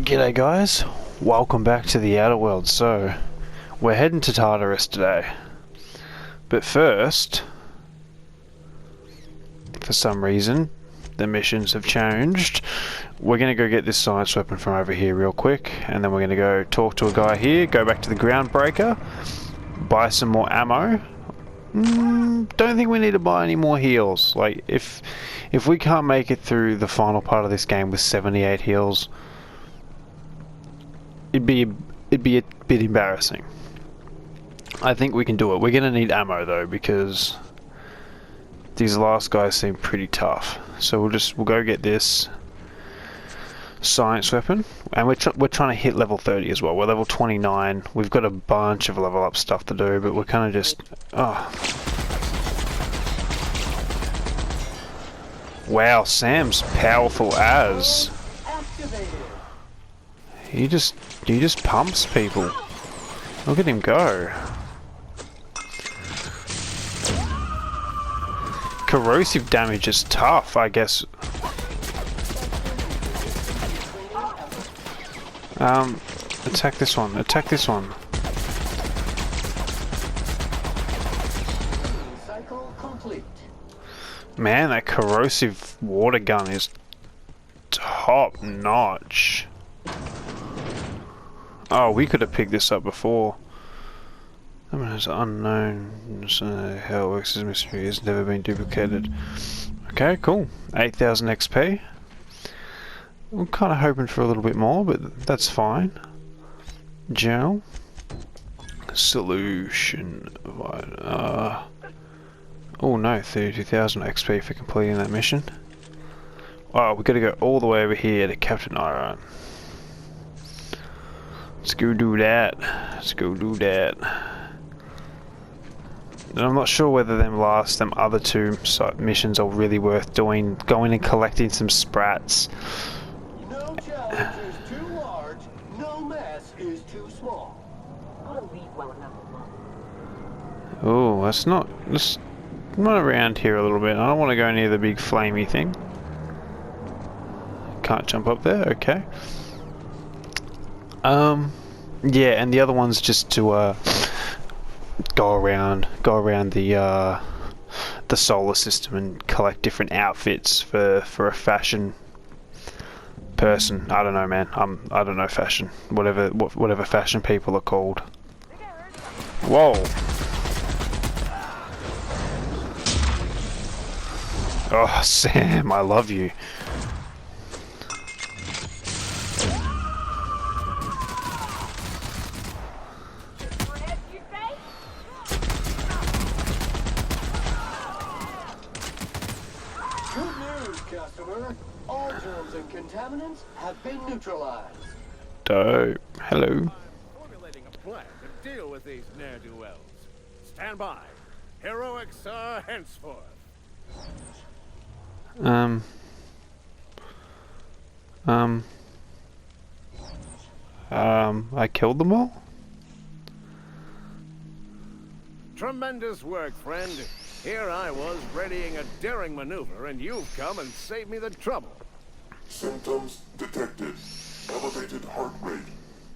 G'day guys, welcome back to the Outer World. So, we're heading to Tartarus today. But first, for some reason, the missions have changed. We're going to go get this science weapon from over here real quick, and then we're going to go talk to a guy here, go back to the ground breaker, buy some more ammo. Don't think we need to buy any more heals. Like, if we can't make it through the final part of this game with 78 heals, it'd be a bit embarrassing. I think we can do it. We're gonna need ammo though, because these last guys seem pretty tough. So we'll go get this science weapon, and we're trying to hit level 30 as well. We're level 29. We've got a bunch of level up stuff to do, but we're kind of just Wow, Sam's powerful as. He just pumps people. Look at him go. Corrosive damage is tough, I guess. Attack this one. Attack this one. Man, that corrosive water gun is top notch. Oh, we could have picked this up before. I mean, it's unknown. How it works as a mystery. Has never been duplicated. Okay, cool. 8,000 XP. I'm kind of hoping for a little bit more, but that's fine. Journal. Solution. Oh no, 32,000 XP for completing that mission. Oh, we gotta go all the way over here to Captain Iron. Let's go do that. Let's go do that. And I'm not sure whether them other two missions are really worth doing. Going and collecting some sprats. No challenge is too large. No mess is too small. Oh, let's not around here a little bit. I don't want to go near the big flamey thing. Can't jump up there. Okay. Yeah, and the other one's just to go around the solar system and collect different outfits for a fashion person. I don't know, man. I don't know fashion. Whatever fashion people are called. Whoa. Oh, Sam, I love you. All germs and contaminants have been neutralized. Dope. Hello. Formulating a plan to deal with these ne'er-do-wells. Stand by. Heroics are henceforth. I killed them all? Tremendous work, friend. Here I was readying a daring maneuver, and you've come and saved me the trouble. Symptoms detected. Elevated heart rate,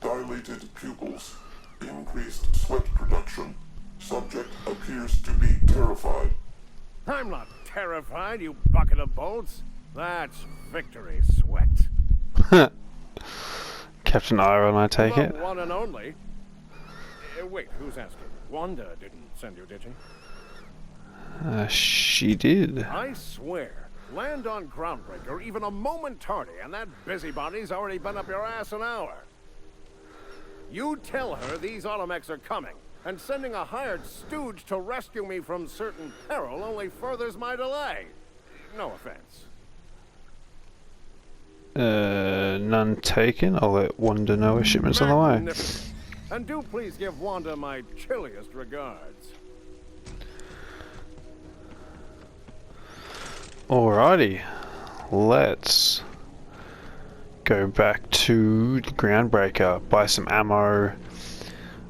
dilated pupils, increased sweat production. Subject appears to be terrified. I'm not terrified, you bucket of bolts. That's victory sweat. Captain Iron, I take The it. one and only. Wait, who's asking? Wanda didn't send you, did she? She did. I swear, land on Groundbreaker even a moment tardy, and that busybody's already been up your ass an hour. You tell her these automechs are coming, and sending a hired stooge to rescue me from certain peril only furthers my delay. No offense. None taken. I'll let Wanda know a shipment's on the way. Magnificent. And do please give Wanda my chilliest regards. Alrighty, let's go back to the Groundbreaker, buy some ammo,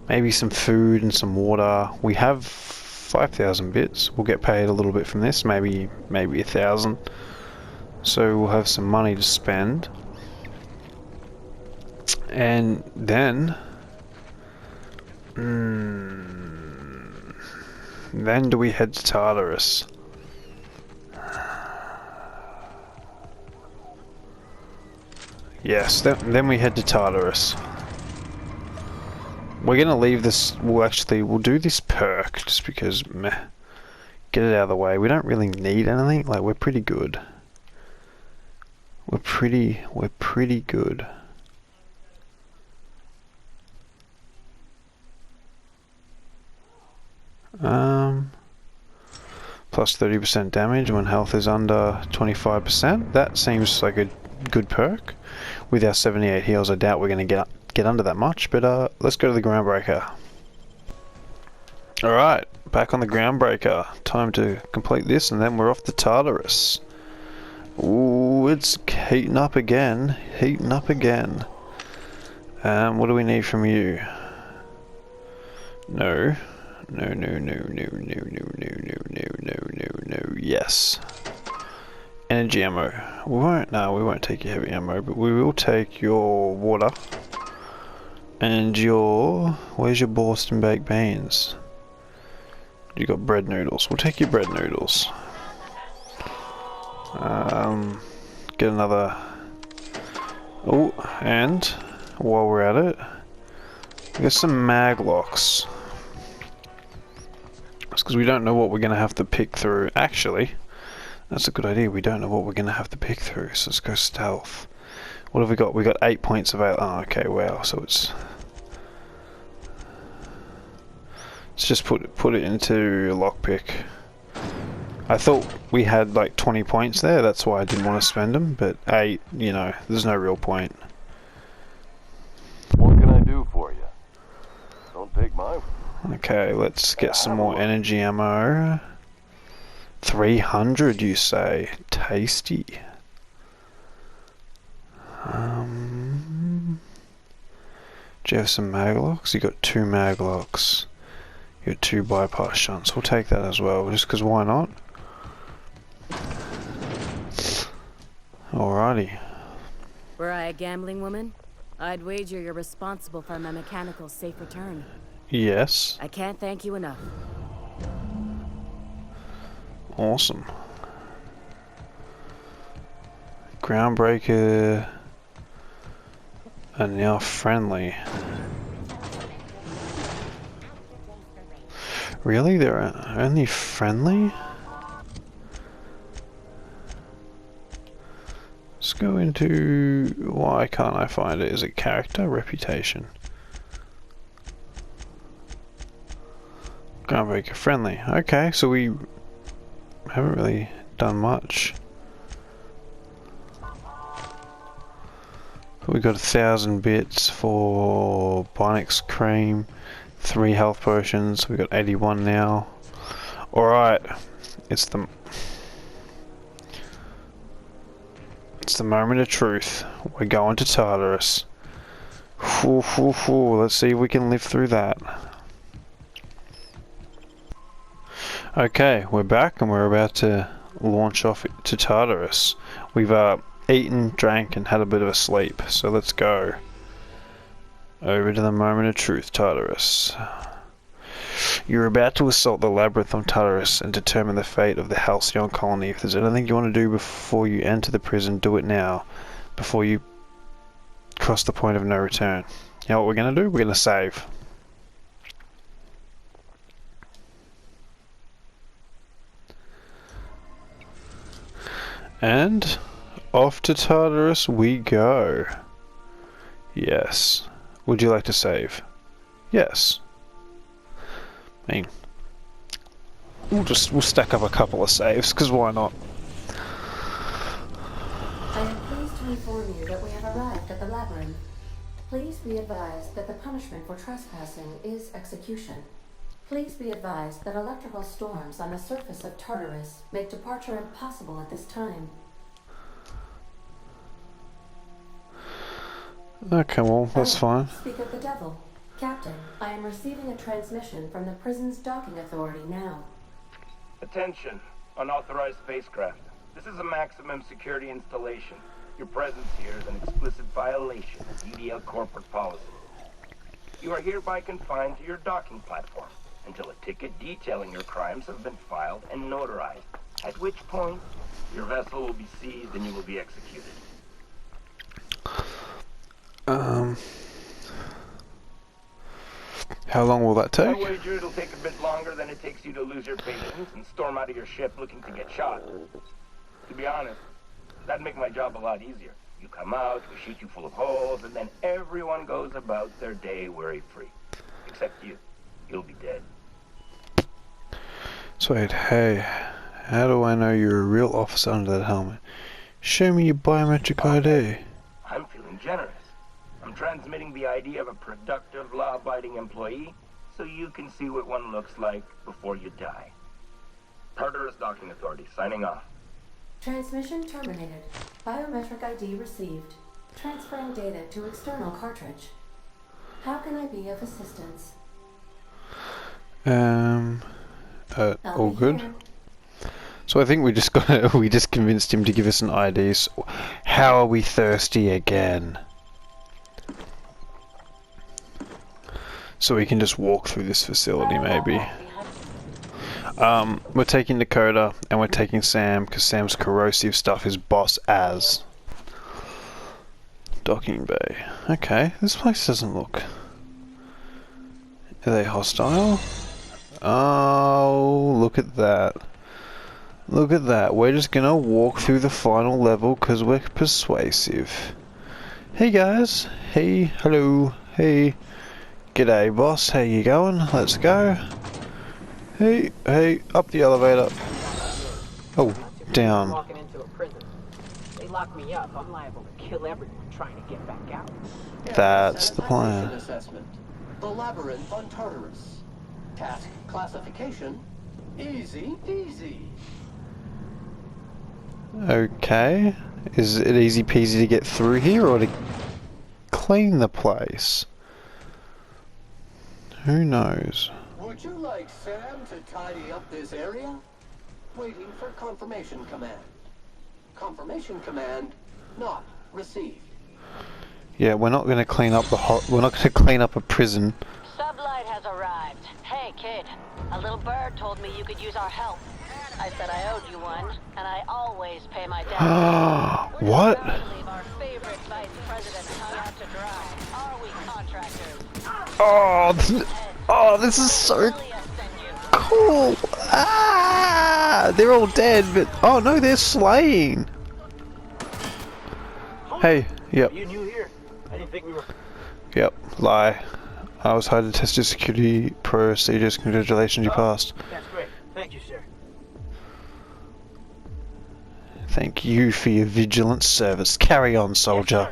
maybe some food and some water. We have 5,000 bits. We'll get paid a little bit from this, maybe 1,000. So we'll have some money to spend. And then... then do we head to Tartarus? Yes, then we head to Tartarus. We're gonna leave this, we'll do this perk, just because, meh. Get it out of the way. We don't really need anything, like, we're pretty good. We're pretty good. Plus 30% damage when health is under 25%. That seems like a good perk. With our 78 heals, I doubt we're going to get under that much, but let's go to the Groundbreaker. Alright, back on the Groundbreaker. Time to complete this, and then we're off to Tartarus. Ooh, it's heating up again. Heating up again. What do we need from you? No. No. Yes. Energy ammo. We won't take your heavy ammo, but we will take your water. And your... where's your Boston baked beans? You got bread noodles. We'll take your bread noodles. Get another... oh, and while we're at it, we got some mag locks. That's because we don't know what we're going to have to pick through. Actually, that's a good idea. We don't know what we're going to have to pick through, so let's go stealth. What have we got? We got 8 points of... oh, okay, wow, so it's... let's just put it into lockpick. I thought we had like 20 points there, that's why I didn't want to spend them, but 8, you know, there's no real point. What can I do for you? Don't take my word. Okay, let's get some more energy ammo. 300, you say? Tasty. Do you have some maglocks? You got 2 maglocks. You got 2 bypass shunts. We'll take that as well, just because why not? Alrighty. Were I a gambling woman, I'd wager you're responsible for my mechanical safe return. Yes. I can't thank you enough. Awesome. Groundbreaker are now friendly. Really? They're only friendly? Let's go into... why can't I find it? Is it character? Reputation? Groundbreaker friendly. Okay, so we haven't really done much. We got 1,000 bits for Bionics cream, 3 health potions. We got 81 now. Alright, it's the moment of truth. We're going to Tartarus. Let's see if we can live through that. Okay, we're back and we're about to launch off to Tartarus. We've eaten, drank, and had a bit of a sleep, so let's go. Over to the moment of truth, Tartarus. You're about to assault the labyrinth on Tartarus and determine the fate of the Halcyon colony. If there's anything you want to do before you enter the prison, do it now, before you cross the point of no return. You know what we're going to do? We're going to save. And off to Tartarus we go. Yes. Would you like to save? Yes. I mean, we'll stack up a couple of saves, because why not? I am pleased to inform you that we have arrived at the labyrinth. Please be advised that the punishment for trespassing is execution. Please be advised that electrical storms on the surface of Tartarus make departure impossible at this time. Okay, well, that's fine. Speak of the devil. Captain, I am receiving a transmission from the prison's docking authority now. Attention, unauthorized spacecraft. This is a maximum security installation. Your presence here is an explicit violation of UDL corporate policy. You are hereby confined to your docking platform until a ticket detailing your crimes have been filed and notarized, at which point your vessel will be seized and you will be executed. How long will that I take? wager it'll take a bit longer than it takes you to lose your patience and storm out of your ship looking to get shot. To be honest, that'd make my job a lot easier. You come out, we shoot you full of holes, and then everyone goes about their day worry-free. Except you. You'll be dead. So wait, hey, how do I know you're a real officer under that helmet? Show me your biometric ID. I'm feeling generous. I'm transmitting the ID of a productive, law-abiding employee so you can see what one looks like before you die. Tartarus Docking Authority, signing off. Transmission terminated. Biometric ID received. Transferring data to external cartridge. How can I be of assistance? All good. So I think we just we just convinced him to give us an ID. So how are we thirsty again? So we can just walk through this facility, maybe. We're taking Dakota and we're taking Sam because Sam's corrosive stuff is boss as. Docking bay. Okay, this place doesn't look. Are they hostile? Oh, look at that. Look at that. We're just gonna walk through the final level because we're persuasive. Hey guys. Hey, hello. Hey. G'day boss, how you going? Let's go. Hey, hey, up the elevator. Oh, down. Walking into a prison. They lock me up. I'm liable to kill everyone trying to get back out. That's the plan. Assessment. The labyrinth on Tartarus. Task classification. Easy peasy. Okay. Is it easy peasy to get through here or to clean the place? Who knows? Would you like Sam to tidy up this area? Waiting for confirmation command. Confirmation command not received. Yeah, we're not going to clean up we're not going to clean up a prison. Sublight has arrived. Hey, kid. A little bird told me you could use our help. I said I owed you one, and I always pay my debt. What? I believe our favorite vice president hung out to dry. Are we contractors? Oh, this is so cool. Ah, they're all dead, but oh no, they're slain. Hey, yep. You new here? I didn't think we were. Yep, lie. I was hired to test your security procedures. Congratulations, you passed. That's great. Thank you, sir. Thank you for your vigilant service. Carry on, soldier.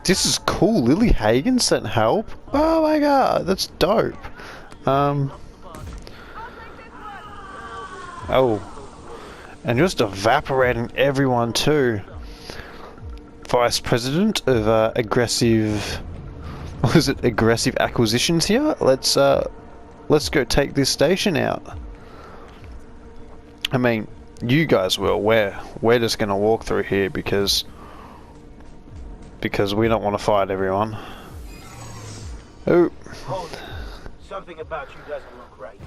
This is cool. Lily Hagen sent help. Oh my god, that's dope. Oh, and just evaporating everyone too. Vice President of aggressive. What is it? Aggressive acquisitions here. Let's go take this station out. I mean, you guys will. We're just gonna walk through here because we don't want to fight everyone. Oh. Hold it. Something about you doesn't look right.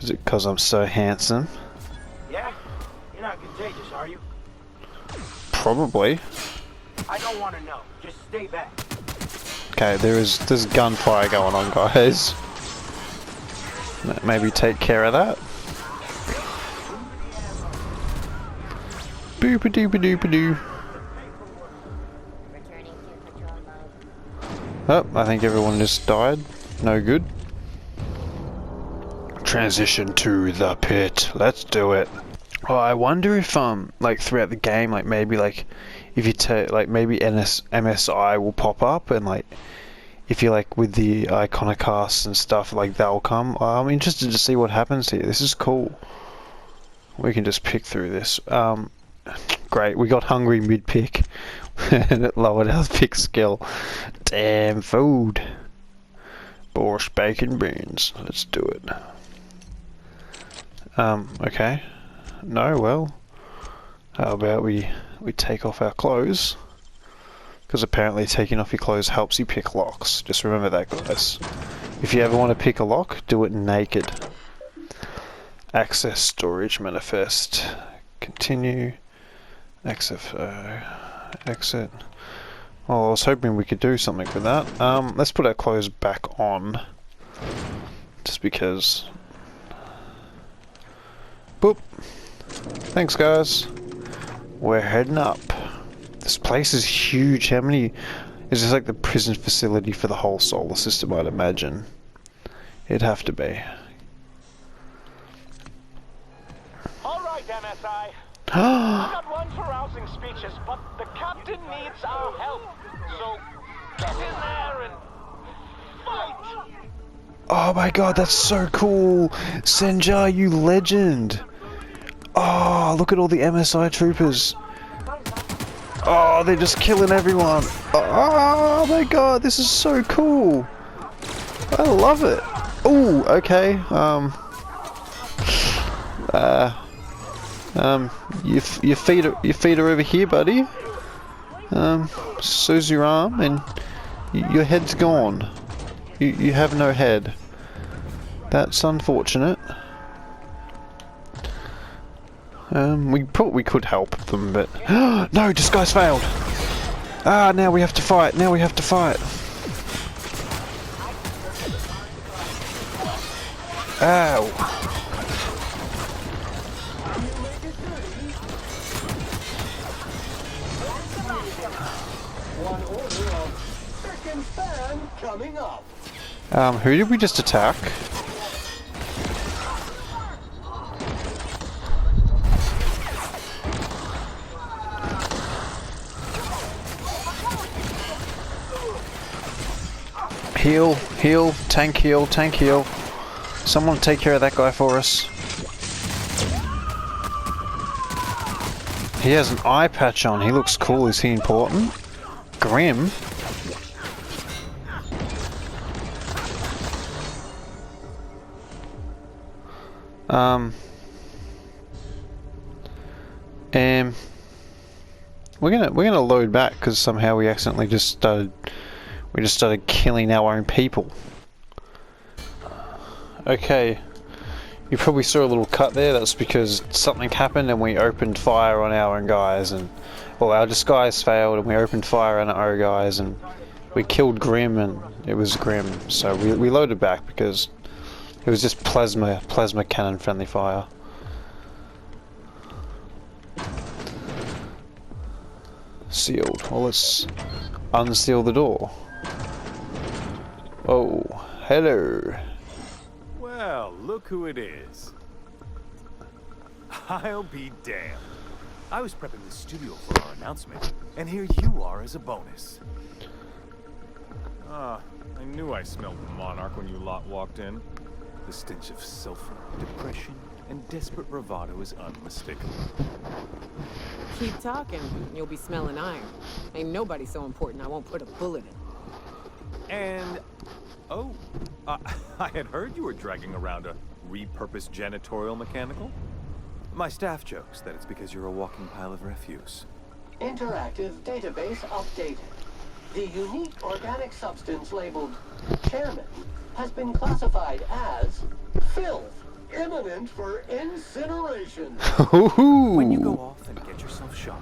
Is it because I'm so handsome? Yeah? You're not contagious, are you? Probably. I don't want to know. Just stay back. Okay, there's gunfire going on, guys. Maybe take care of that. Boop-a-doop-a-doop-a-doo. Oh, I think everyone just died. No good. Transition to the pit. Let's do it. Oh, I wonder if like throughout the game, like maybe like if you take like maybe MSI will pop up and like if you like with the iconocasts and stuff like they'll come. I'm interested to see what happens here. This is cool. We can just pick through this. Great, we got hungry mid-pick and it lowered our pick skill. Damn food. Borscht, bacon, beans. Let's do it. Okay. No, well. How about we take off our clothes? Because apparently taking off your clothes helps you pick locks. Just remember that, guys. If you ever want to pick a lock, do it naked. Access storage manifest. Continue. Exit. Well, I was hoping we could do something with that. Let's put our clothes back on. Just because. Boop. Thanks, guys. We're heading up. This place is huge. How many? Is this like the prison facility for the whole solar system, I'd imagine? It'd have to be. Alright, MSI. I'm not one for rousing speeches, but the captain needs our help. So, get in there and fight! Oh my god, that's so cool! Senja, you legend! Oh, look at all the MSI troopers! Oh, they're just killing everyone! Oh my god, this is so cool! I love it! Ooh, okay, your feet are over here, buddy. So's your arm, and your head's gone. You have no head. That's unfortunate. We probably could help them, but no, disguise failed. Ah, now we have to fight. Now we have to fight. Ow. One order of second fan coming up. Who did we just attack? Heal, heal, tank heal, tank heal. Someone take care of that guy for us. He has an eye patch on. He looks cool. Is he important? Grim. And we're gonna load back because somehow we accidentally just started killing our own people. Okay, you probably saw a little cut there. That's because something happened and we opened fire on our own guys, and well, our disguise failed and we opened fire on our guys and we killed Grim, and it was Grim. So we loaded back because it was just plasma cannon friendly fire. Sealed. Well, let's unseal the door. Oh, hello. Well, look who it is. I'll be damned. I was prepping the studio for our announcement, and here you are as a bonus. Ah, I knew I smelled the Monarch when you lot walked in. The stench of sulfur, depression, and desperate bravado is unmistakable. Keep talking, you'll be smelling iron. Ain't nobody so important I won't put a bullet in. And, oh, I had heard you were dragging around a repurposed janitorial mechanical. My staff jokes that it's because you're a walking pile of refuse. Interactive database updated. The unique organic substance labeled Chairman has been classified as filth, imminent for incineration. When you go off and get yourself shot,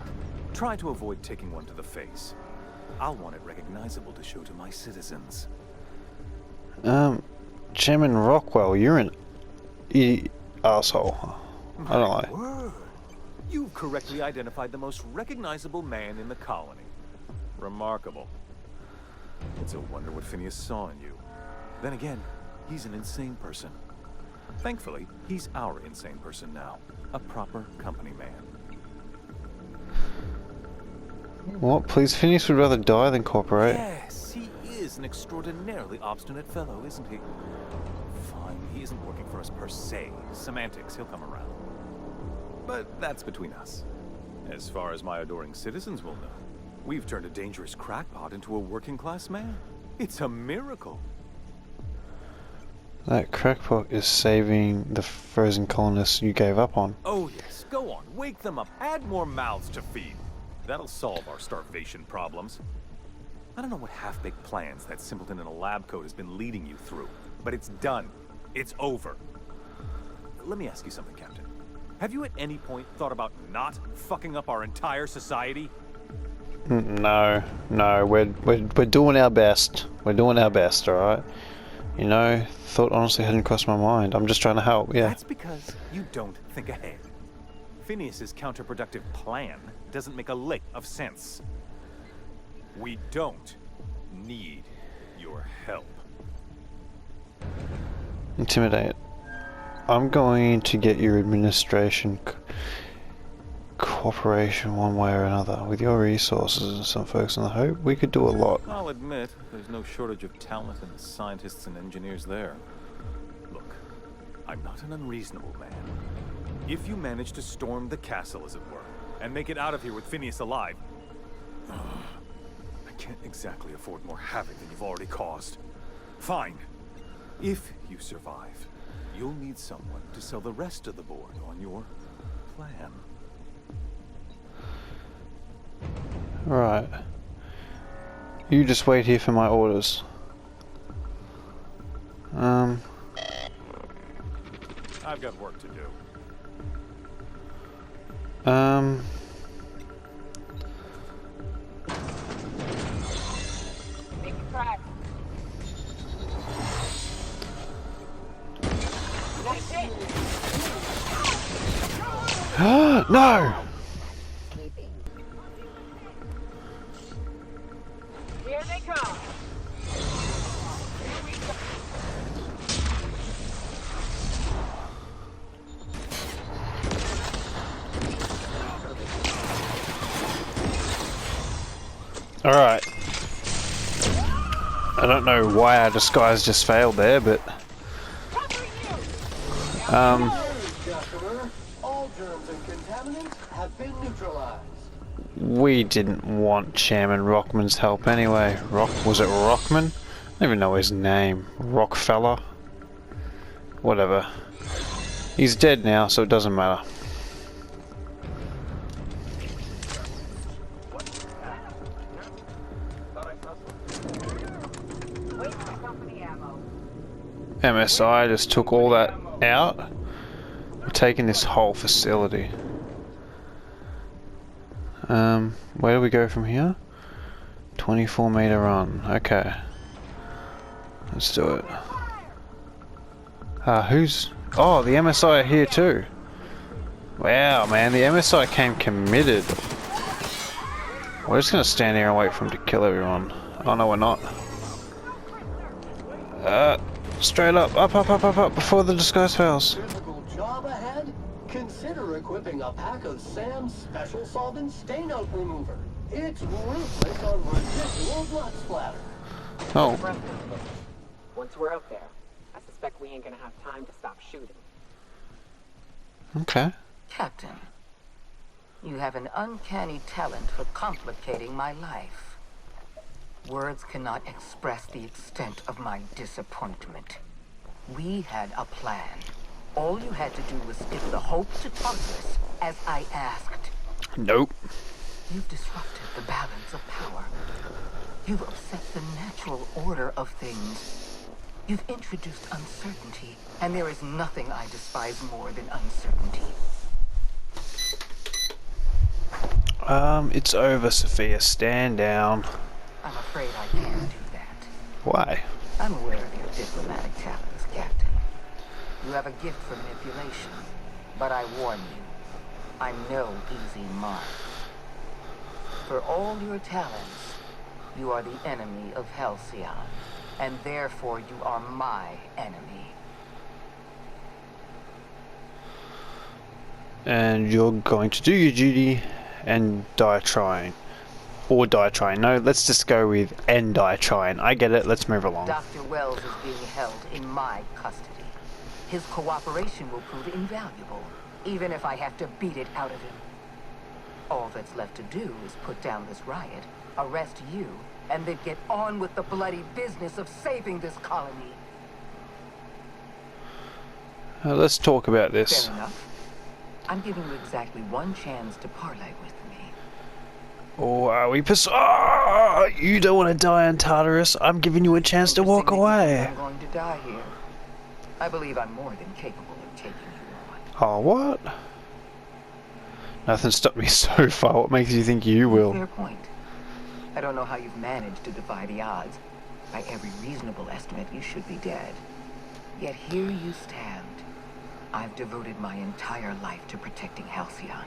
try to avoid taking one to the face. I'll want it recognizable to show to my citizens. Chairman Rockwell, you're an asshole. I don't lie. Word. You've correctly identified the most recognizable man in the colony. Remarkable. It's a wonder what Phineas saw in you. Then again, he's an insane person. Thankfully, he's our insane person now. A proper company man. What? Please, Phineas would rather die than cooperate. Yes, he is an extraordinarily obstinate fellow, isn't he? Fine, he isn't working for us per se. Semantics, he'll come around. But that's between us. As far as my adoring citizens will know, we've turned a dangerous crackpot into a working-class man. It's a miracle. That crackpot is saving the frozen colonists you gave up on. Oh yes, Just go on, wake them up, add more mouths to feed. That'll solve our starvation problems. I don't know what half-baked plans that simpleton in a lab coat has been leading you through, but it's done. It's over. Let me ask you something, Captain. Have you at any point thought about not fucking up our entire society? No, we're doing our best. We're doing our best, alright? You know, thought honestly hadn't crossed my mind. I'm just trying to help, yeah. That's because you don't think ahead. Phineas's counterproductive plan doesn't make a lick of sense. We don't need your help. Intimidate. I'm going to get your administration cooperation one way or another. With your resources and some folks in the Hope, we could do a lot. I'll admit, there's no shortage of talent and scientists and engineers there. Look, I'm not an unreasonable man. If you manage to storm the castle, as it were, and make it out of here with Phineas alive, I can't exactly afford more havoc than you've already caused. Fine. If you survive, you'll need someone to sell the rest of the board on your plan. Right. You just wait here for my orders. I've got work to do. No! Here they come. Alright. I don't know why our disguise just failed there, but... All germs and contaminants have been neutralized. We didn't want Chairman Rockman's help anyway. Was it Rockman? I don't even know his name. Rockfella? Whatever. He's dead now, so it doesn't matter. MSI just took all that out. We're taking this whole facility. Where do we go from here? 24-meter run. Okay. Let's do it. Who's... Oh, the MSI are here too. Wow, man, the MSI came committed. We're just gonna stand here and wait for him to kill everyone. Oh no, we're not. Straight up, up, before the disguise fails. Difficult job ahead? Consider equipping a pack of Sam's special solvent stain out remover. It's ruthless on residual blood splatter. Oh. Once we're up there, I suspect we ain't gonna have time to stop shooting. Okay. Captain, you have an uncanny talent for complicating my life. Words cannot express the extent of my disappointment. We had a plan. All you had to do was skip the Hope to Tartarus, as I asked. Nope. You've disrupted the balance of power. You've upset the natural order of things. You've introduced uncertainty, and there is nothing I despise more than uncertainty. It's over, Sophia. Stand down. I'm afraid I can't do that. Why? I'm aware of your diplomatic talents, Captain. You have a gift for manipulation, but I warn you, I'm no easy mark. For all your talents, you are the enemy of Halcyon, and therefore you are my enemy. And you're going to do your duty and die trying. Or die trying. No, let's just go with and die trying. I get it, let's move along. Dr. Wells is being held in my custody. His cooperation will prove invaluable, even if I have to beat it out of him. All that's left to do is put down this riot, arrest you, and then get on with the bloody business of saving this colony. Let's talk about this. Fair enough. I'm giving you exactly one chance to parlay with me. Or are we you don't want to die on Tartarus. I'm giving you a chance to walk away. I'm going to die here. I believe I'm more than capable of taking you on. Oh, what? Nothing stopped me so far. What makes you think you will? Fair point. I don't know how you've managed to defy the odds. By every reasonable estimate, you should be dead. Yet here you stand. I've devoted my entire life to protecting Halcyon.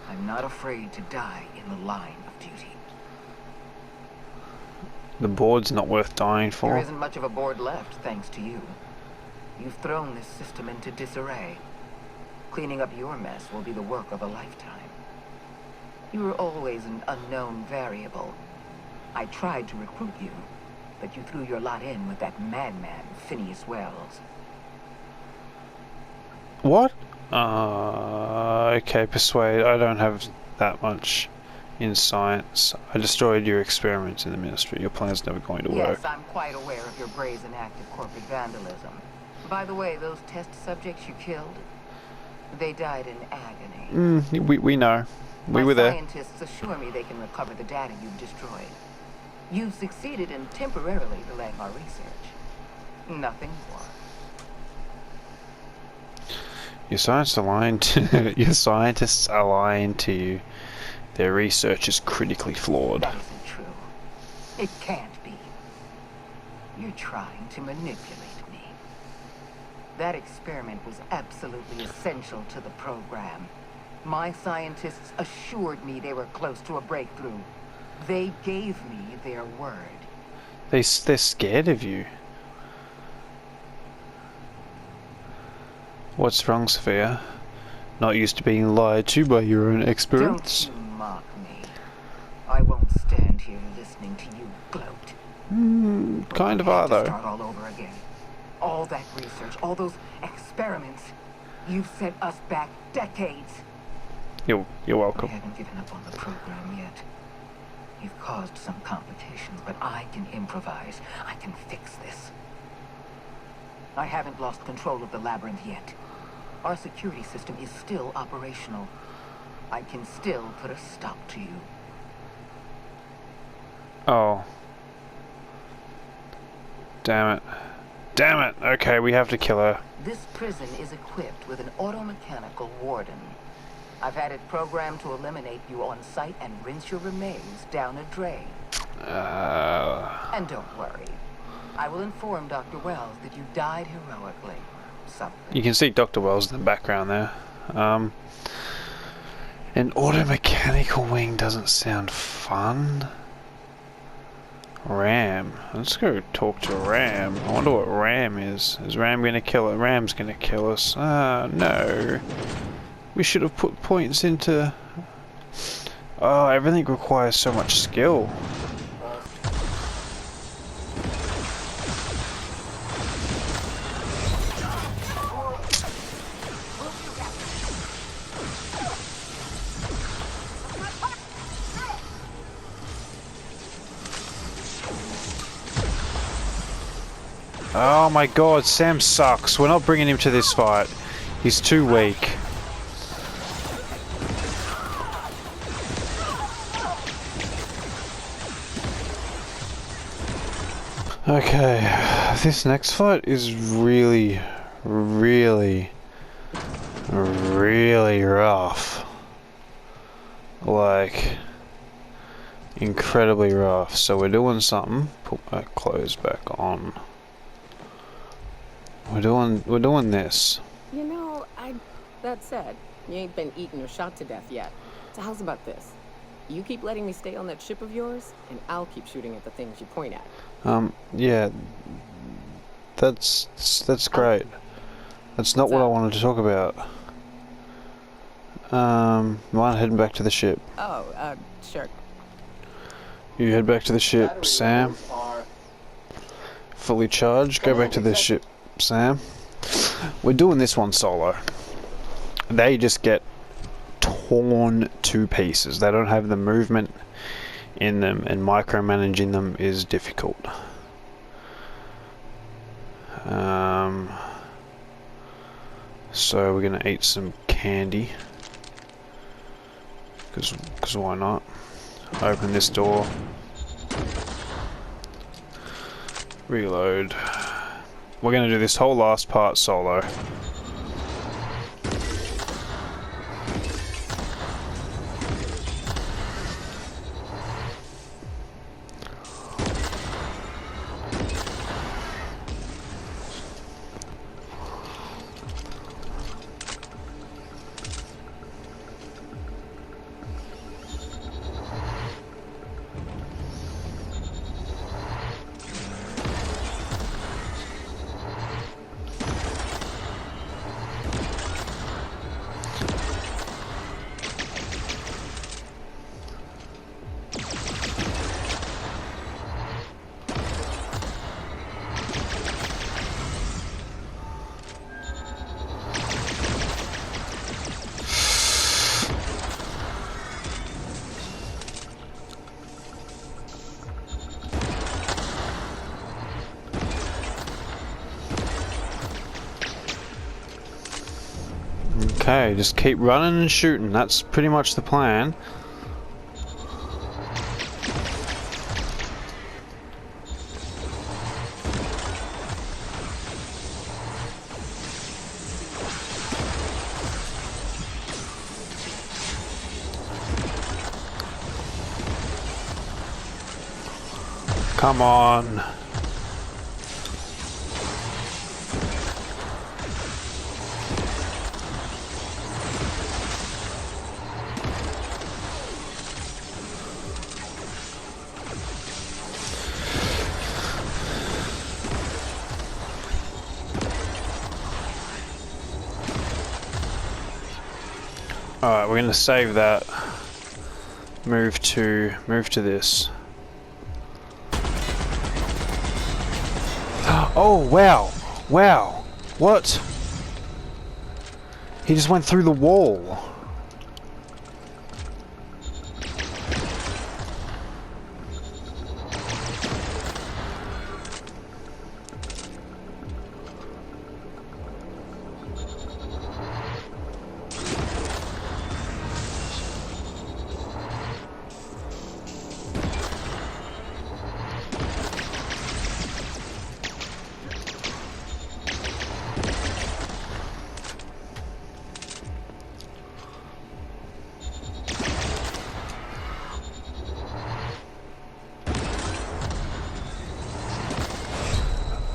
I'm not afraid to die in the line of duty. The board's not worth dying for. There isn't much of a board left, thanks to you. You've thrown this system into disarray. Cleaning up your mess will be the work of a lifetime. You were always an unknown variable. I tried to recruit you, but you threw your lot in with that madman, Phineas Wells. What? Okay, persuade. I don't have that much in science. I destroyed your experiments in the Ministry. Your plan's never going to work. Yes, I'm quite aware of your brazen act of corporate vandalism. By the way, those test subjects you killed, they died in agony. We know. We were there. Scientists assure me they can recover the data you've destroyed. You've succeeded in temporarily delaying our research. Nothing more. Your scientists are lying to you. Their research is critically flawed. That isn't true. It can't be. You're trying to manipulate me. That experiment was absolutely essential to the program. My scientists assured me they were close to a breakthrough. They gave me their word. They're scared of you. What's wrong, Sophia? Not used to being lied to by your own experts? Don't you mock me. I won't stand here listening to you gloat. Kind of are, though. Start all over again. All that research, all those experiments. You've set us back decades. You're welcome. I haven't given up on the program yet. You've caused some complications, but I can improvise. I can fix this. I haven't lost control of the labyrinth yet. Our security system is still operational. I can still put a stop to you. Oh. Damn it. Damn it! Okay, we have to kill her. This prison is equipped with an automechanical warden. I've had it programmed to eliminate you on sight and rinse your remains down a drain. And don't worry. I will inform Dr. Wells that you died heroically. Something. You can see Dr. Wells in the background there. An automechanical wing doesn't sound fun. Ram. Let's go talk to Ram. I wonder what Ram is. Is Ram gonna kill it? Ram's gonna kill us. No. We should have put points into... Oh, everything requires so much skill. Oh my god, Sam sucks. We're not bringing him to this fight. He's too weak. Okay, this next fight is really rough. Like, incredibly rough. So we're doing something. Put my clothes back on. We're doing this. You know, that said, you ain't been eaten or shot to death yet. So how's about this? You keep letting me stay on that ship of yours, and I'll keep shooting at the things you point at. Yeah. That's great. That's not what I wanted to talk about. Mine heading back to the ship. Oh, sure. You head back to the ship, Sam. Fully charged. Go back to the ship, Sam. We're doing this one solo. They just get torn to pieces. They don't have the movement in them, and micromanaging them is difficult. So we're gonna eat some handy. Because why not? Open this door. Reload. We're going to do this whole last part solo. Okay, just keep running and shooting. That's pretty much the plan. Come on. Alright, we're gonna save that. Move to this. Oh wow! Wow! What? He just went through the wall.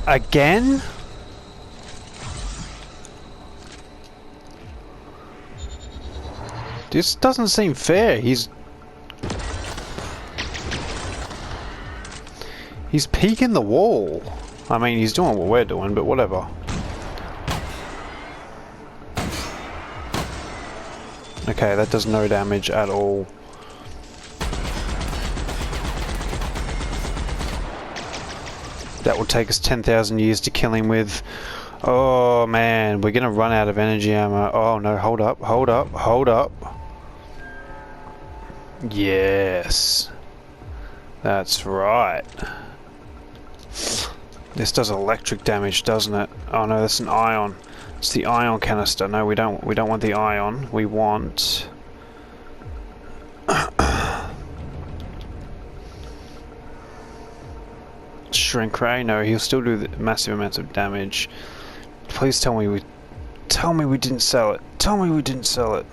Again? This doesn't seem fair. He's peeking the wall. I mean, he's doing what we're doing, but whatever. Okay, that does no damage at all. That will take us 10,000 years to kill him with. Oh man, we're gonna run out of energy ammo. Oh no, hold up, hold up, hold up. Yes. That's right. This does electric damage, doesn't it? Oh no, that's an ion. It's the ion canister. No, we don't want the ion. We want Shrink Ray? No, he'll still do the massive amounts of damage. Please tell me we didn't sell it. Tell me we didn't sell it.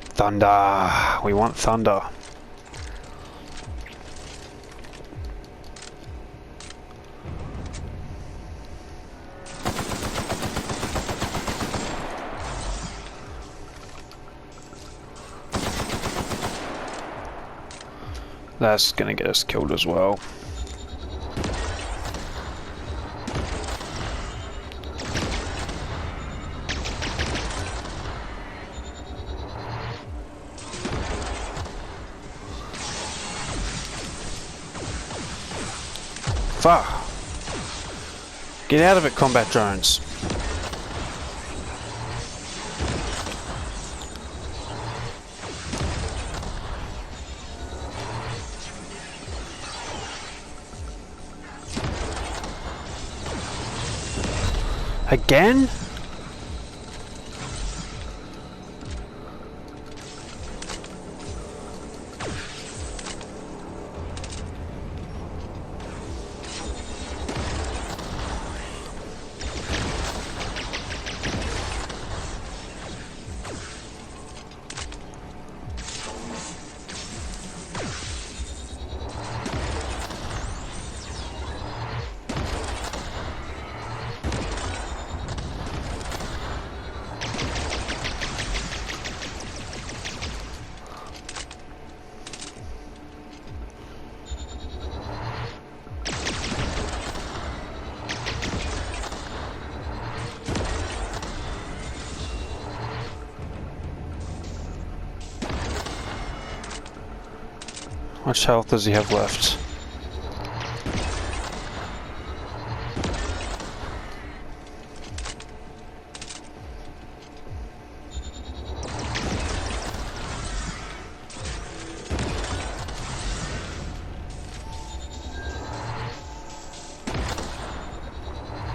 Thunder. We want thunder. That's gonna get us killed as well. Fuck! Get out of it, combat drones. Again? How much health does he have left?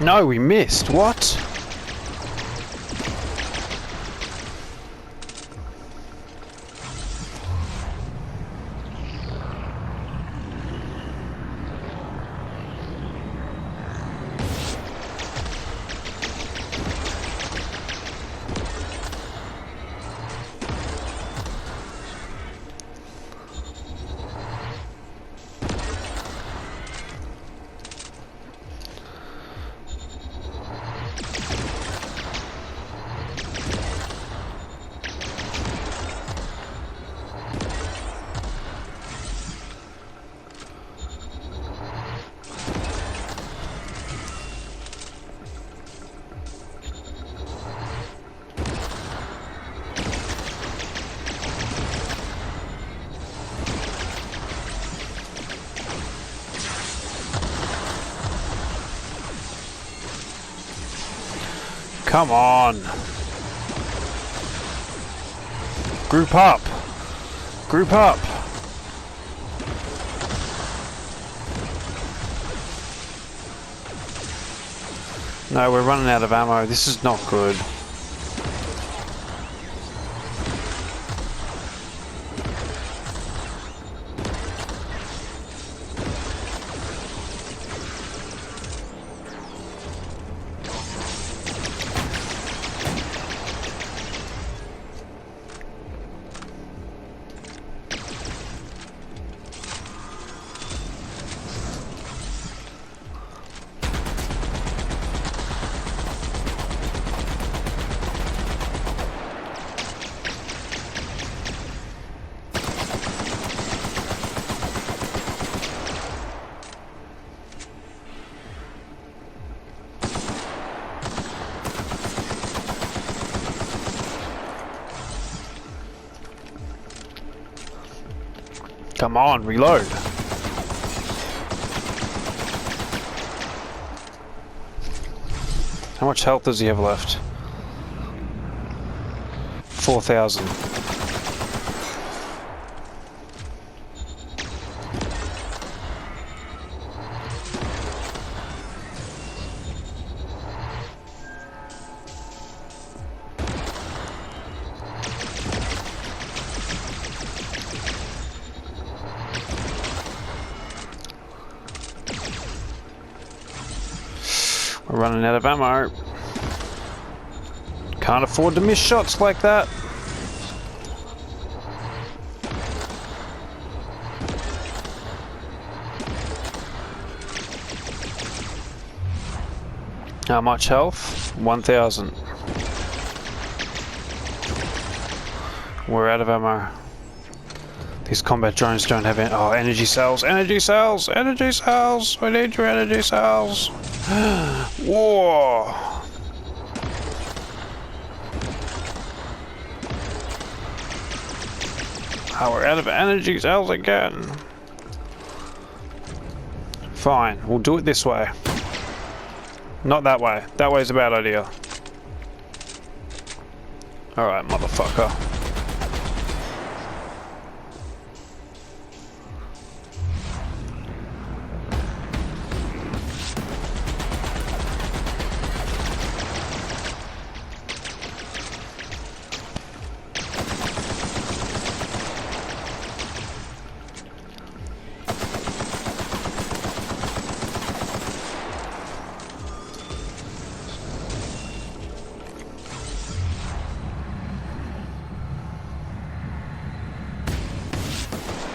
No, we missed. What? Come on. Group up. Group up. No, we're running out of ammo. This is not good. Come on, reload. How much health does he have left? 4,000. We're running out of ammo. Can't afford to miss shots like that. How much health? 1,000. We're out of ammo. These combat drones don't have any. Oh, energy cells! Energy cells! Energy cells! We need your energy cells! Whoa! Oh, we're out of energy cells again. Fine, we'll do it this way. Not that way. That way's a bad idea. Alright, motherfucker.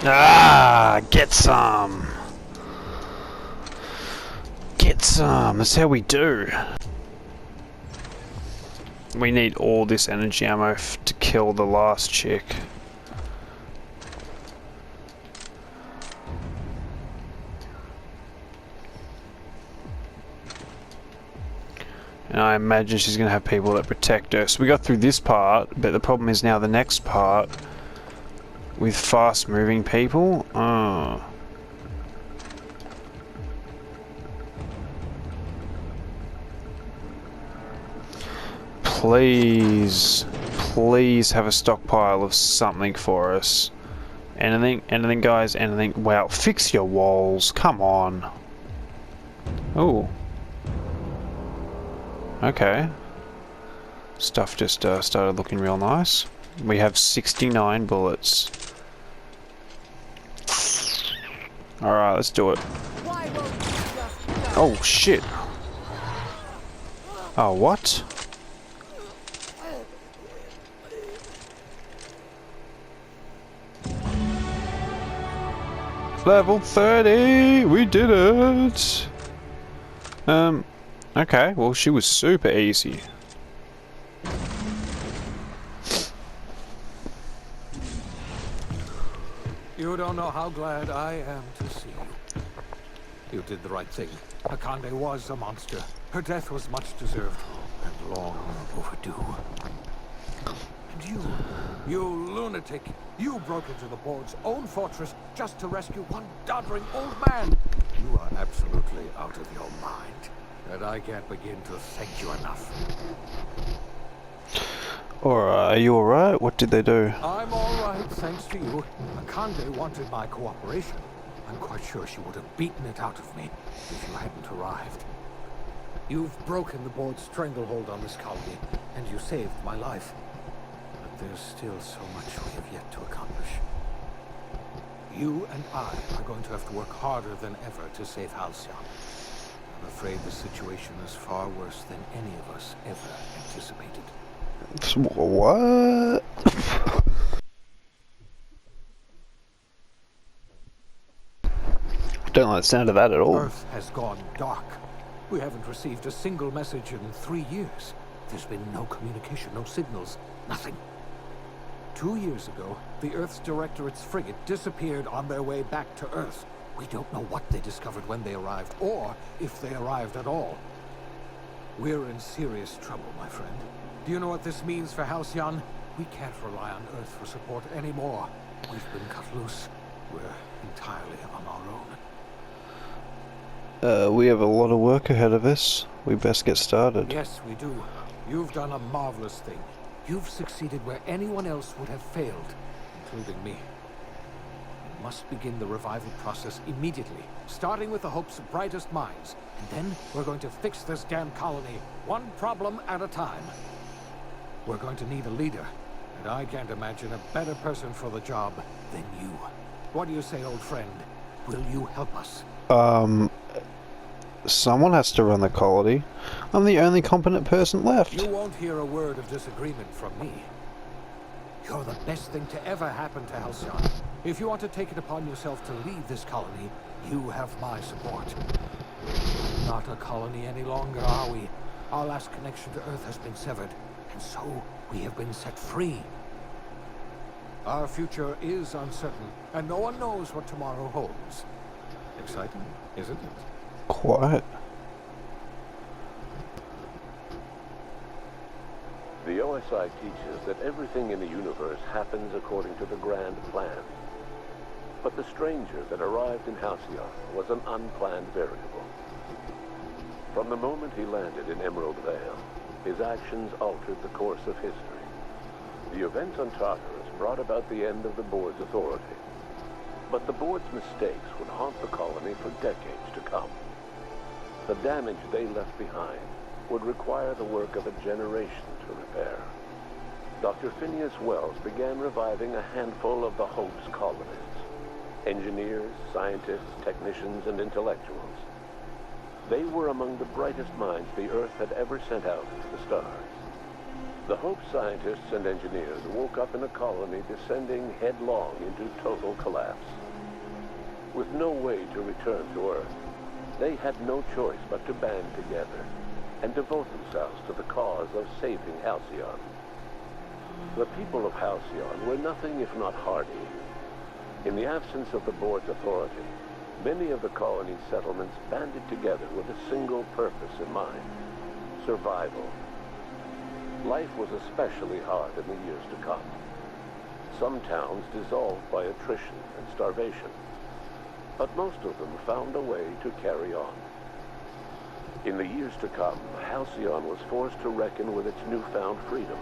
Ah, get some. Get some. That's how we do. We need all this energy ammo to kill the last chick. And I imagine she's going to have people that protect her. So we got through this part, but the problem is now the next part, with fast-moving people? Please, please have a stockpile of something for us. Anything, guys, anything. Wow, fix your walls. Come on. Oh. Okay. Stuff just started looking real nice. We have 69 bullets. Alright, let's do it. Oh, shit. Oh, what? Level 30! We did it! Okay, well, she was super easy. You don't know how glad I am to see you. You did the right thing. Akande was a monster. Her death was much deserved and long overdue. And you lunatic, you broke into the board's own fortress just to rescue one doddering old man. You are absolutely out of your mind, and I can't begin to thank you enough. Alright, are you alright? What did they do? I'm alright, thanks to you. Akande wanted my cooperation. I'm quite sure she would have beaten it out of me if you hadn't arrived. You've broken the board's stranglehold on this colony, and you saved my life. But there's still so much we have yet to accomplish. You and I are going to have to work harder than ever to save Halcyon. I'm afraid the situation is far worse than any of us ever anticipated. What? I don't like the sound of that at all. Earth has gone dark. We haven't received a single message in 3 years. There's been no communication, no signals, nothing. 2 years ago, the Earth's Directorate's frigate disappeared on their way back to Earth. We don't know what they discovered when they arrived, or if they arrived at all. We're in serious trouble, my friend. Do you know what this means for Halcyon? We can't rely on Earth for support anymore. We've been cut loose. We're entirely on our own. We have a lot of work ahead of us. We best get started. Yes, we do. You've done a marvelous thing. You've succeeded where anyone else would have failed, including me. We must begin the revival process immediately, starting with the Hope's brightest minds. And then we're going to fix this damn colony, one problem at a time. We're going to need a leader, and I can't imagine a better person for the job than you. What do you say, old friend? Will you help us? Someone has to run the colony. I'm the only competent person left. You won't hear a word of disagreement from me. You're the best thing to ever happen to Halcyon. If you want to take it upon yourself to lead this colony, you have my support. We're not a colony any longer, are we? Our last connection to Earth has been severed, and so we have been set free. Our future is uncertain, and no one knows what tomorrow holds. Exciting, isn't it? Quiet. The OSI teaches that everything in the universe happens according to the grand plan. But the stranger that arrived in Halcyon was an unplanned variable. From the moment he landed in Emerald Vale, his actions altered the course of history. The events on Tartarus brought about the end of the board's authority. But the board's mistakes would haunt the colony for decades to come. The damage they left behind would require the work of a generation to repair. Dr. Phineas Wells began reviving a handful of the Hope's colonists. Engineers, scientists, technicians, and intellectuals. They were among the brightest minds the Earth had ever sent out into the stars. The Hope scientists and engineers woke up in a colony descending headlong into total collapse. With no way to return to Earth, they had no choice but to band together and devote themselves to the cause of saving Halcyon. The people of Halcyon were nothing if not hardy. In the absence of the board's authority, many of the colony's settlements banded together with a single purpose in mind: survival. Life was especially hard in the years to come. some towns dissolved by attrition and starvation, but most of them found a way to carry on. In the years to come, Halcyon was forced to reckon with its newfound freedom.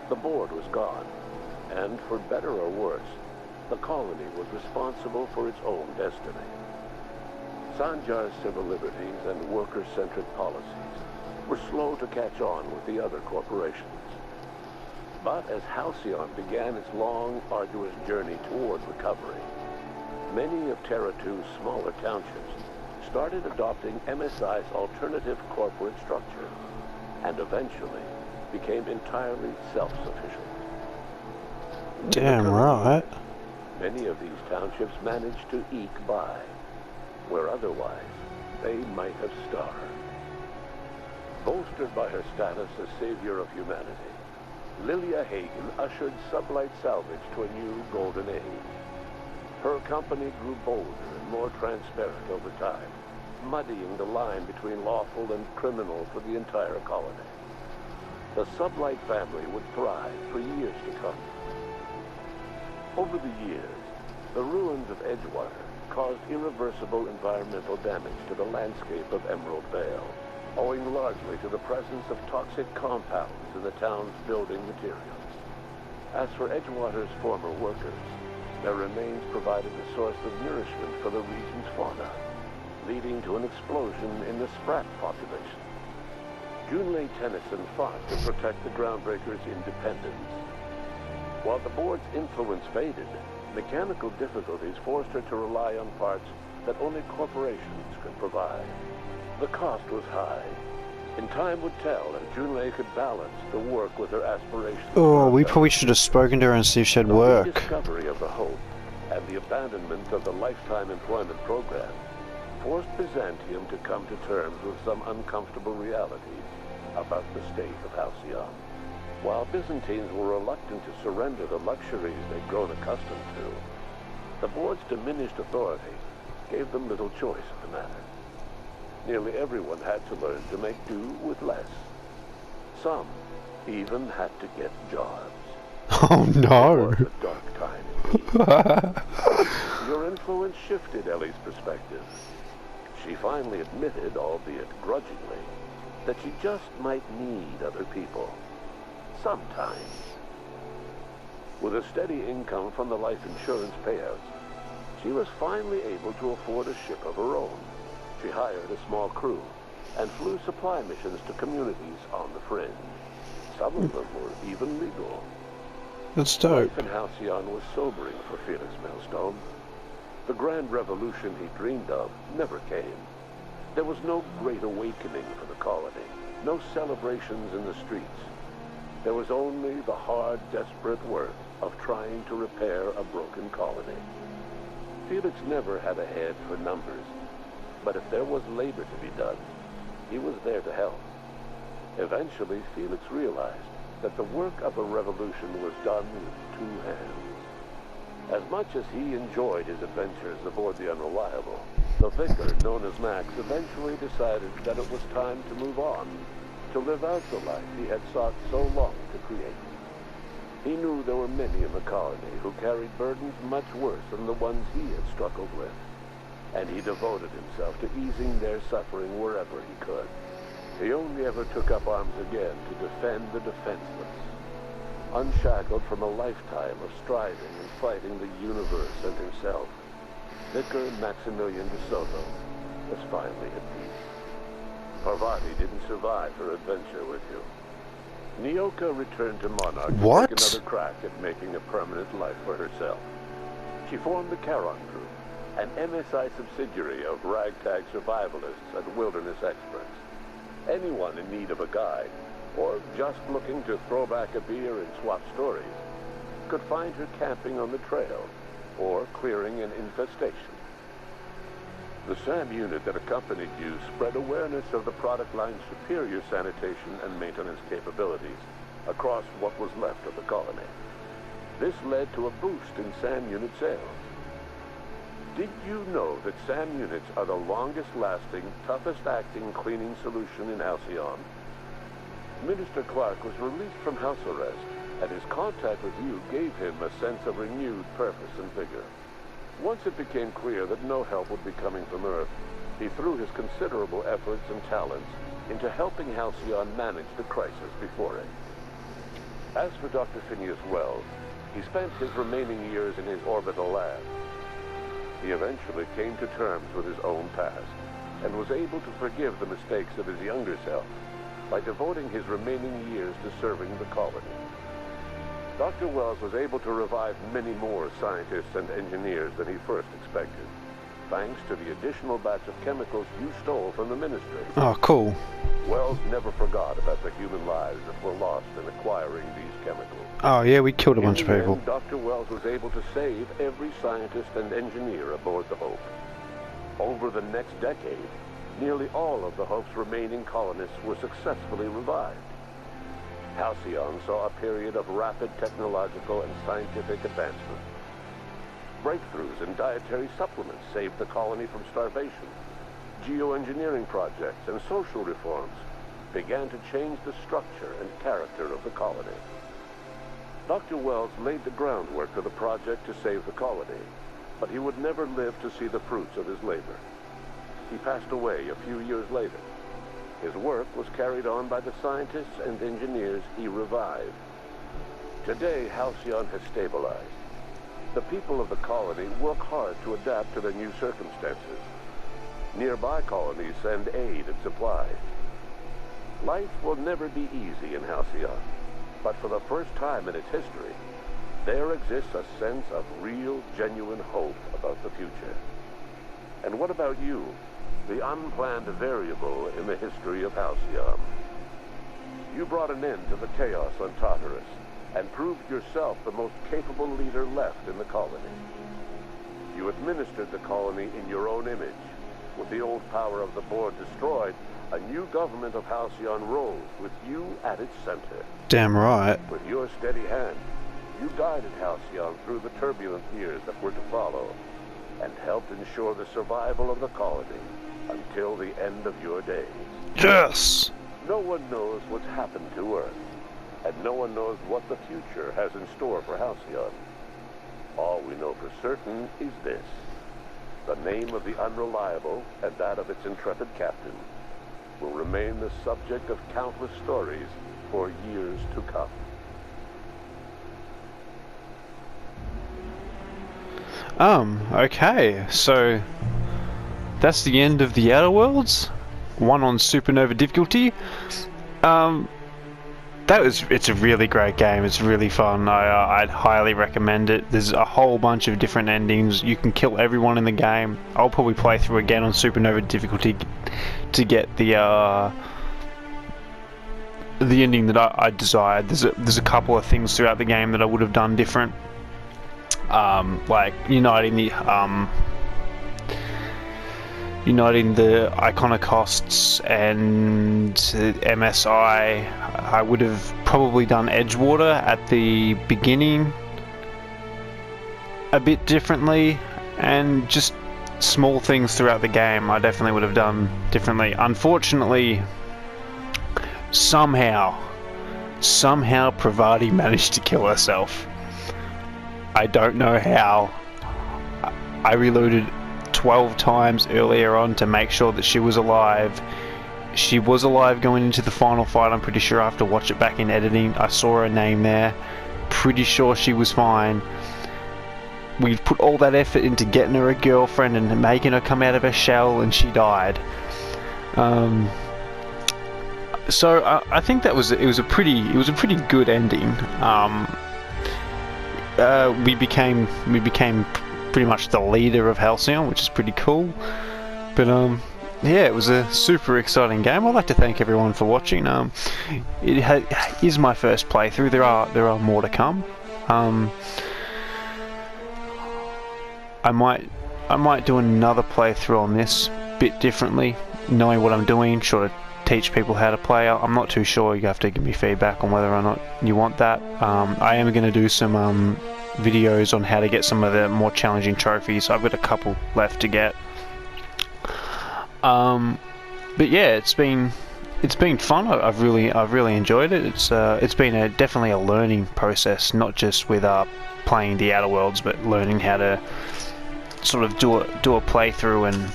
The board was gone, and for better or worse, the colony was responsible for its own destiny. Sanjar's civil liberties and worker-centric policies were slow to catch on with the other corporations. But as Halcyon began its long, arduous journey toward recovery, many of Terra 2's smaller townships started adopting MSI's alternative corporate structure, and eventually became entirely self-sufficient. Damn right. Many of these townships managed to eke by, where otherwise they might have starved. Bolstered by her status as savior of humanity, Lilia Hagen ushered sublight salvage to a new golden age. Her company grew bolder and more transparent over time, muddying the line between lawful and criminal for the entire colony. The sublight family would thrive for years to come. Over the years, the ruins of Edgewater caused irreversible environmental damage to the landscape of Emerald Vale, owing largely to the presence of toxic compounds in the town's building materials. As for Edgewater's former workers, their remains provided a source of nourishment for the region's fauna, leading to an explosion in the sprat population. Junlei Tennyson fought to protect the Groundbreakers' independence. While the board's influence faded, mechanical difficulties forced her to rely on parts that only corporations could provide. The cost was high, and time would tell if Junlei could balance the work with her aspirations. Oh, we probably should have spoken to her and see if she'd work. The discovery of the Hope and the abandonment of the lifetime employment program forced Byzantium to come to terms with some uncomfortable realities about the state of Halcyon. While Byzantines were reluctant to surrender the luxuries they'd grown accustomed to, the board's diminished authority gave them little choice in the matter. Nearly everyone had to learn to make do with less. Some even had to get jobs. Oh no! It was a dark time indeed. Your influence shifted Ellie's perspective. She finally admitted, albeit grudgingly, that she just might need other people. Sometimes. With a steady income from the life insurance payouts, she was finally able to afford a ship of her own. She hired a small crew and flew supply missions to communities on the fringe. Some of them were even legal. That's dope. Life in Halcyon was sobering for Felix Maelstrom. The grand revolution he dreamed of never came. There was no great awakening for the colony, no celebrations in the streets. There was only the hard, desperate work of trying to repair a broken colony. Felix never had a head for numbers, but if there was labor to be done, he was there to help. Eventually, Felix realized that the work of a revolution was done with two hands. As much as he enjoyed his adventures aboard the Unreliable, the vicar, known as Max, eventually decided that it was time to move on, to live out the life he had sought so long to create. He knew there were many in the colony who carried burdens much worse than the ones he had struggled with, and he devoted himself to easing their suffering wherever he could. He only ever took up arms again to defend the defenseless. Unshackled from a lifetime of striving and fighting the universe and himself, Vicar Maximilian de Soto was finally at peace. Parvati didn't survive her adventure with you. Nyoka returned to Monarch to take another crack at making a permanent life for herself. She formed the Charon Group, an MSI subsidiary of ragtag survivalists and wilderness experts. Anyone in need of a guide, or just looking to throw back a beer and swap stories, could find her camping on the trail, or clearing an infestation. The SAM unit that accompanied you spread awareness of the product line's superior sanitation and maintenance capabilities across what was left of the colony. This led to a boost in SAM unit sales. Did you know that SAM units are the longest-lasting, toughest-acting cleaning solution in Halcyon? Minister Clark was released from house arrest and his contact with you gave him a sense of renewed purpose and vigor. Once it became clear that no help would be coming from Earth, he threw his considerable efforts and talents into helping Halcyon manage the crisis before it. As for Dr. Phineas Wells, he spent his remaining years in his orbital lab. He eventually came to terms with his own past and was able to forgive the mistakes of his younger self by devoting his remaining years to serving the colony. Dr. Wells was able to revive many more scientists and engineers than he first expected, thanks to the additional batch of chemicals you stole from the Ministry. Oh, cool. Wells never forgot about the human lives that were lost in acquiring these chemicals. Oh yeah, we killed a bunch of In the people. end, Dr. Wells was able to save every scientist and engineer aboard the Hope. Over the next decade, nearly all of the Hope's remaining colonists were successfully revived. Halcyon saw a period of rapid technological and scientific advancement. Breakthroughs in dietary supplements saved the colony from starvation. Geoengineering projects and social reforms began to change the structure and character of the colony. Dr. Wells laid the groundwork for the project to save the colony, but he would never live to see the fruits of his labor. He passed away a few years later. His work was carried on by the scientists and engineers he revived. Today, Halcyon has stabilized. The people of the colony work hard to adapt to their new circumstances. Nearby colonies send aid and supplies. Life will never be easy in Halcyon, but for the first time in its history, there exists a sense of real, genuine hope about the future. And what about you, the unplanned variable in the history of Halcyon? You brought an end to the chaos on Tartarus, and proved yourself the most capable leader left in the colony. You administered the colony in your own image. With the old power of the board destroyed, a new government of Halcyon rose, with you at its center. Damn right. With your steady hand, you guided Halcyon through the turbulent years that were to follow, and helped ensure the survival of the colony until the end of your days. Yes! No one knows what's happened to Earth, and no one knows what the future has in store for Halcyon. All we know for certain is this: the name of the Unreliable and that of its intrepid captain will remain the subject of countless stories for years to come. Okay, so that's the end of the Outer Worlds. One on Supernova difficulty. It's a really great game. It's really fun. I'd highly recommend it. There's a whole bunch of different endings. You can kill everyone in the game. I'll probably play through again on Supernova difficulty to get the ending that I desired. There's a couple of things throughout the game that I would have done different. Like uniting the Iconoclasts and MSI. I would have probably done Edgewater at the beginning a bit differently, and just small things throughout the game I definitely would have done differently. Unfortunately, somehow Parvati managed to kill herself. I don't know how. I reloaded 12 times earlier on to make sure that she was alive. She was alive going into the final fight. I'm pretty sure I have to watch it back in editing. I saw her name there. Pretty sure she was fine. We put all that effort into getting her a girlfriend and making her come out of her shell, and she died. So I think it was a pretty good ending. We became pretty much the leader of Halcyon, which is pretty cool. But yeah, it was a super exciting game. I'd like to thank everyone for watching. It is my first playthrough. There are more to come. I might do another playthrough on this bit differently, knowing what I'm doing. Sort of teach people how to play. I'm not too sure. You have to give me feedback on whether or not you want that. I am going to do some videos on how to get some of the more challenging trophies. I've got a couple left to get. But yeah, it's been it's been fun. I've really enjoyed it. It's been definitely a learning process, not just with playing the Outer Worlds, but learning how to sort of do a playthrough, and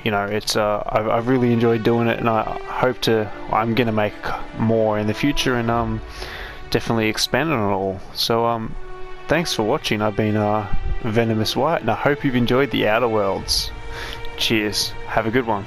you know, it's I've really enjoyed doing it, and I'm gonna make more in the future, and definitely expand on it all. So thanks for watching. I've been Venomous White, and I hope you've enjoyed the Outer Worlds. Cheers. Have a good one.